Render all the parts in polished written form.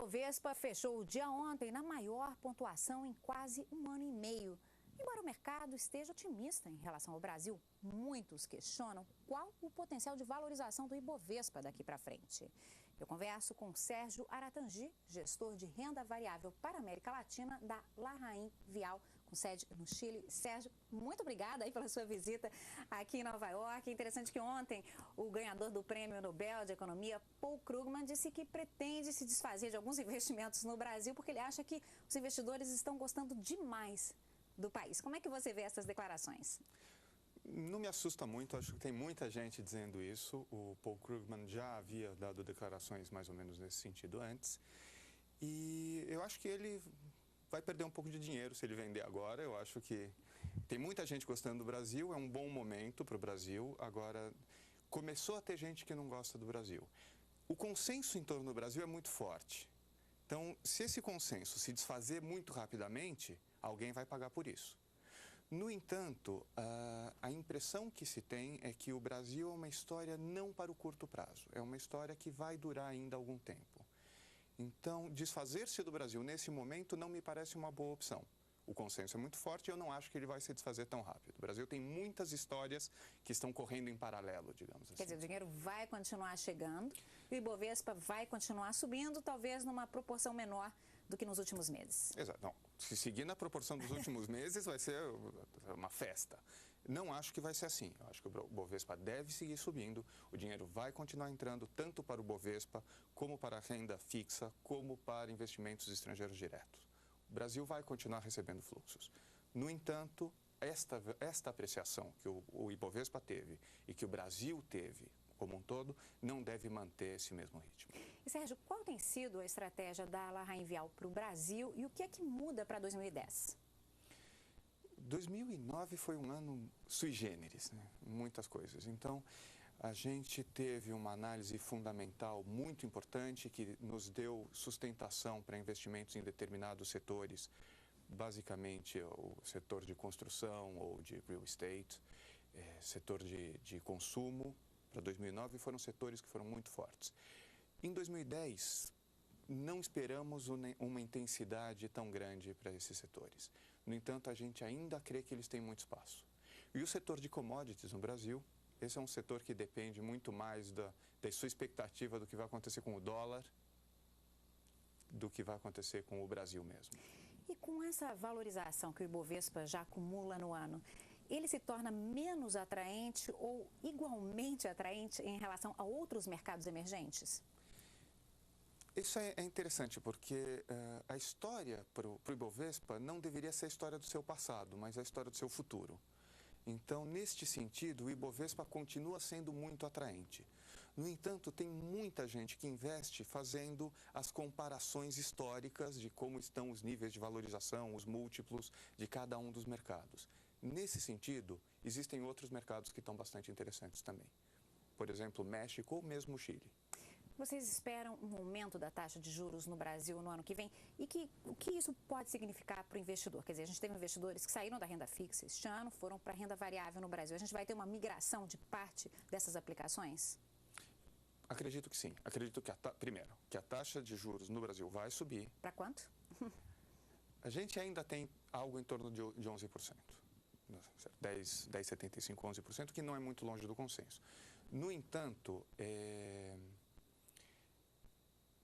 Ibovespa fechou o dia ontem na maior pontuação em quase um ano e meio. Embora o mercado esteja otimista em relação ao Brasil, muitos questionam qual o potencial de valorização do Ibovespa daqui para frente. Eu converso com Sérgio Aratangi, gestor de renda variável para a América Latina da Larraín Vial, com sede no Chile. Sérgio, muito obrigada aí pela sua visita aqui em Nova York. É interessante que ontem o ganhador do Prêmio Nobel de Economia, Paul Krugman, disse que pretende se desfazer de alguns investimentos no Brasil porque ele acha que os investidores estão gostando demais do país. Como é que você vê essas declarações? Não me assusta muito, acho que tem muita gente dizendo isso. O Paul Krugman já havia dado declarações mais ou menos nesse sentido antes. E eu acho que ele vai perder um pouco de dinheiro se ele vender agora. Eu acho que tem muita gente gostando do Brasil, é um bom momento para o Brasil. Agora, começou a ter gente que não gosta do Brasil. O consenso em torno do Brasil é muito forte. Então, se esse consenso se desfazer muito rapidamente, alguém vai pagar por isso. No entanto, a impressão que se tem é que o Brasil é uma história não para o curto prazo, é uma história que vai durar ainda algum tempo. Então, desfazer-se do Brasil nesse momento não me parece uma boa opção. O consenso é muito forte e eu não acho que ele vai se desfazer tão rápido. O Brasil tem muitas histórias que estão correndo em paralelo, digamos assim. Quer dizer, o dinheiro vai continuar chegando e o Ibovespa vai continuar subindo, talvez numa proporção menor do que nos últimos meses. Exato. Não, se seguir na proporção dos últimos meses, vai ser uma festa. Não acho que vai ser assim. Eu acho que o Bovespa deve seguir subindo, o dinheiro vai continuar entrando tanto para o Bovespa, como para a renda fixa, como para investimentos estrangeiros diretos. O Brasil vai continuar recebendo fluxos. No entanto, esta apreciação que o Ibovespa teve e que o Brasil teve como um todo, não deve manter esse mesmo ritmo. E Sérgio, qual tem sido a estratégia da Larraín Vial para o Brasil e o que é que muda para 2010? 2009 foi um ano sui generis, né? Muitas coisas. Então, a gente teve uma análise fundamental muito importante que nos deu sustentação para investimentos em determinados setores, basicamente o setor de construção ou de real estate, setor de consumo. Para 2009 foram setores que foram muito fortes. Em 2010, não esperamos uma intensidade tão grande para esses setores. No entanto, a gente ainda crê que eles têm muito espaço. E o setor de commodities no Brasil, esse é um setor que depende muito mais da sua expectativa do que vai acontecer com o dólar, do que vai acontecer com o Brasil mesmo. E com essa valorização que o Ibovespa já acumula no ano, ele se torna menos atraente ou igualmente atraente em relação a outros mercados emergentes? Isso é interessante, porque a história para o Ibovespa não deveria ser a história do seu passado, mas a história do seu futuro. Então, neste sentido, o Ibovespa continua sendo muito atraente. No entanto, tem muita gente que investe fazendo as comparações históricas de como estão os níveis de valorização, os múltiplos de cada um dos mercados. Nesse sentido, existem outros mercados que estão bastante interessantes também. Por exemplo, México ou mesmo o Chile. Vocês esperam um aumento da taxa de juros no Brasil no ano que vem? E o que isso pode significar para o investidor? Quer dizer, a gente teve investidores que saíram da renda fixa este ano, foram para a renda variável no Brasil. A gente vai ter uma migração de parte dessas aplicações? Acredito que sim. Acredito que, primeiro, que a taxa de juros no Brasil vai subir. Para quanto? A gente ainda tem algo em torno de 11%. 10,75%, 11%, que não é muito longe do consenso. No entanto,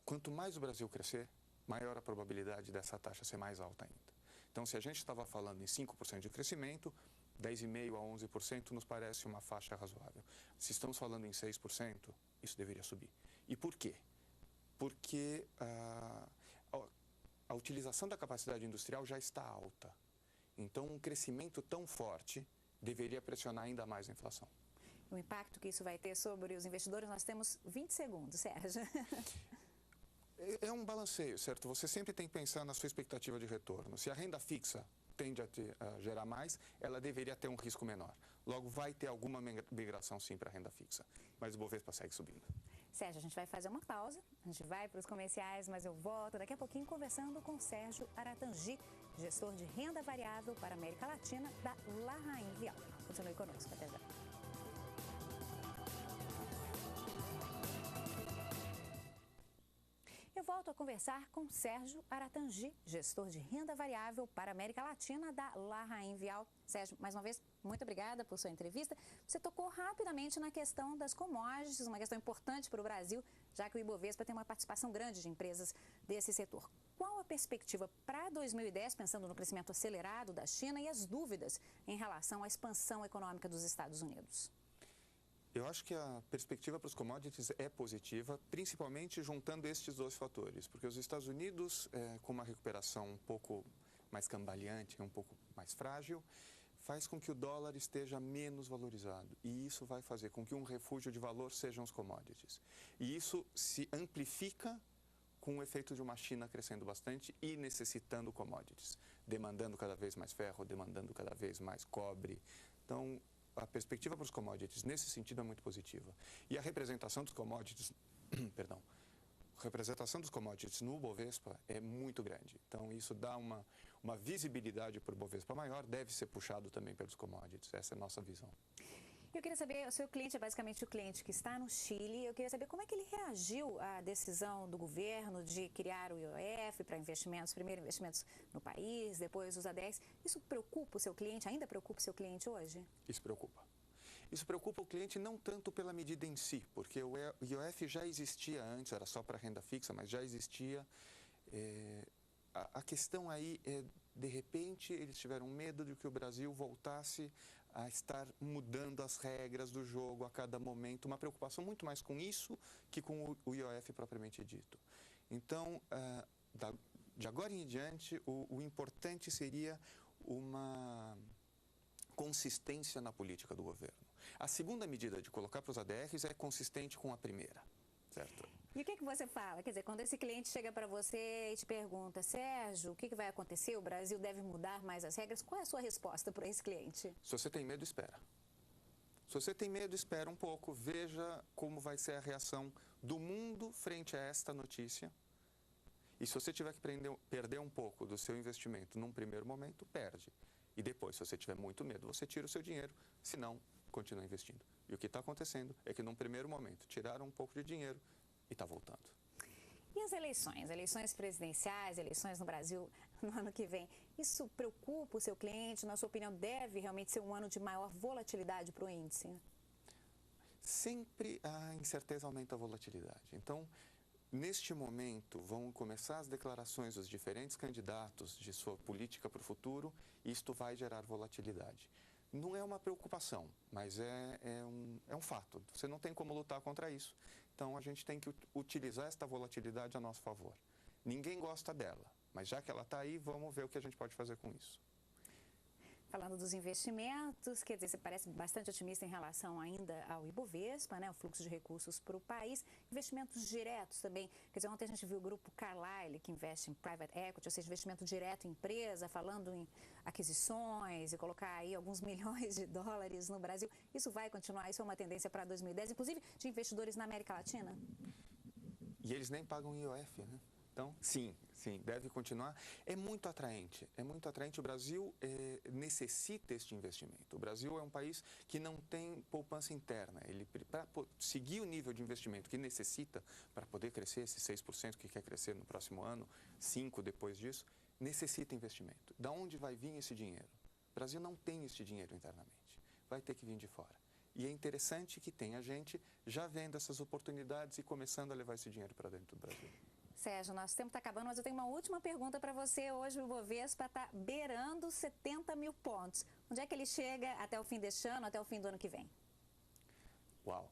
quanto mais o Brasil crescer, maior a probabilidade dessa taxa ser mais alta ainda. Então, se a gente estava falando em 5% de crescimento, 10,5% a 11% nos parece uma faixa razoável. Se estamos falando em 6%, isso deveria subir. E por quê? Porque a utilização da capacidade industrial já está alta. Então, um crescimento tão forte deveria pressionar ainda mais a inflação. O impacto que isso vai ter sobre os investidores, nós temos 20 segundos, Sérgio. É um balanceio, certo? Você sempre tem que pensar na sua expectativa de retorno. Se a renda fixa tende a gerar mais, ela deveria ter um risco menor. Logo, vai ter alguma migração, sim, para a renda fixa. Mas o Bovespa segue subindo. Sérgio, a gente vai fazer uma pausa, a gente vai para os comerciais, mas eu volto daqui a pouquinho conversando com Sérgio Aratangi, gestor de renda variável para a América Latina da Larraín Vial. Continue conosco, até já. Eu volto volto a conversar com Sérgio Aratangi, gestor de renda variável para a América Latina da Lahrain Vial. Sérgio, mais uma vez, muito obrigada por sua entrevista. Você tocou rapidamente na questão das commodities, uma questão importante para o Brasil, já que o Ibovespa tem uma participação grande de empresas desse setor. Qual a perspectiva para 2010, pensando no crescimento acelerado da China e as dúvidas em relação à expansão econômica dos Estados Unidos? Eu acho que a perspectiva para os commodities é positiva, principalmente juntando estes dois fatores, porque os Estados Unidos, com uma recuperação um pouco mais cambaleante, um pouco mais frágil, faz com que o dólar esteja menos valorizado, e isso vai fazer com que um refúgio de valor sejam os commodities. E isso se amplifica com o efeito de uma China crescendo bastante e necessitando commodities, demandando cada vez mais ferro, demandando cada vez mais cobre. Então, a perspectiva para os commodities, nesse sentido, é muito positiva. E a representação dos commodities, a representação dos commodities no Bovespa é muito grande. Então, isso dá uma visibilidade para o Bovespa maior, deve ser puxado também pelos commodities. Essa é a nossa visão. Eu queria saber, o seu cliente é basicamente o cliente que está no Chile. Eu queria saber como é que ele reagiu à decisão do governo de criar o IOF para investimentos, primeiro investimentos no país, depois os ADRs. Isso preocupa o seu cliente, ainda preocupa o seu cliente hoje? Isso preocupa. Isso preocupa o cliente não tanto pela medida em si, porque o IOF já existia antes, era só para renda fixa, mas já existia. A questão aí é, de repente, eles tiveram medo de que o Brasil voltasse a estar mudando as regras do jogo a cada momento, uma preocupação muito mais com isso que com o IOF propriamente dito. Então, de agora em diante, o importante seria uma consistência na política do governo. A segunda medida de colocar para os ADRs é consistente com a primeira, certo? E o que você fala? Quer dizer, quando esse cliente chega para você e te pergunta, Sérgio, o que vai acontecer? O Brasil deve mudar mais as regras? Qual é a sua resposta para esse cliente? Se você tem medo, espera. Se você tem medo, espera um pouco, veja como vai ser a reação do mundo frente a esta notícia. E se você tiver que perder um pouco do seu investimento num primeiro momento, perde. E depois, se você tiver muito medo, você tira o seu dinheiro, senão, continua investindo. E o que está acontecendo é que num primeiro momento, tiraram um pouco de dinheiro e está voltando. E as eleições? Eleições presidenciais, eleições no Brasil no ano que vem. Isso preocupa o seu cliente? Na sua opinião, deve realmente ser um ano de maior volatilidade para o índice? Sempre a incerteza aumenta a volatilidade. Então, neste momento, vão começar as declarações dos diferentes candidatos de sua política para o futuro e isto vai gerar volatilidade. Não é uma preocupação, mas é um fato. Você não tem como lutar contra isso. Então, a gente tem que utilizar esta volatilidade a nosso favor. Ninguém gosta dela, mas já que ela está aí, vamos ver o que a gente pode fazer com isso. Falando dos investimentos, quer dizer, você parece bastante otimista em relação ainda ao Ibovespa, né, o fluxo de recursos para o país. Investimentos diretos também. Quer dizer, ontem a gente viu o grupo Carlyle, que investe em private equity, ou seja, investimento direto em empresa, falando em aquisições e colocar aí alguns milhões de dólares no Brasil. Isso vai continuar? Isso é uma tendência para 2010, inclusive de investidores na América Latina? E eles nem pagam IOF, né? Então, sim, deve continuar. É muito atraente. O Brasil necessita este investimento. O Brasil é um país que não tem poupança interna. Ele, para seguir o nível de investimento que necessita para poder crescer esses 6% que quer crescer no próximo ano, 5% depois disso, necessita investimento. Da onde vai vir esse dinheiro? O Brasil não tem esse dinheiro internamente. Vai ter que vir de fora. E é interessante que tenha gente já vendo essas oportunidades e começando a levar esse dinheiro para dentro do Brasil. Sérgio, nosso tempo está acabando, mas eu tenho uma última pergunta para você. Hoje o Ibovespa está beirando 70 mil pontos. Onde é que ele chega até o fim deste ano, até o fim do ano que vem? Uau!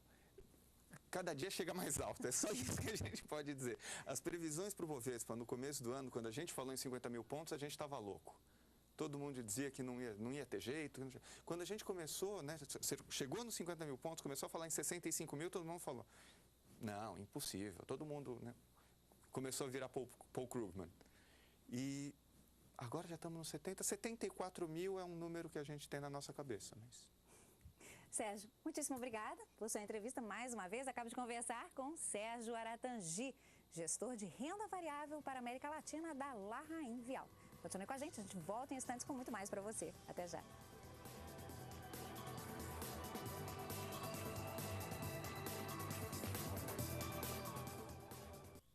Cada dia chega mais alto, é só isso que a gente pode dizer. As previsões para o Ibovespa no começo do ano, quando a gente falou em 50 mil pontos, a gente estava louco. Todo mundo dizia que não ia ter jeito. Quando a gente começou, né, chegou nos 50 mil pontos, começou a falar em 65 mil, todo mundo falou, não, impossível. Todo mundo, né, começou a virar Paul Krugman. E agora já estamos nos 70, 74 mil é um número que a gente tem na nossa cabeça. Mas... Sérgio, muitíssimo obrigada por sua entrevista mais uma vez. Acabo de conversar com Sérgio Aratangi, gestor de renda variável para a América Latina da Lahrain Vial. Continue com a gente volta em instantes com muito mais para você. Até já.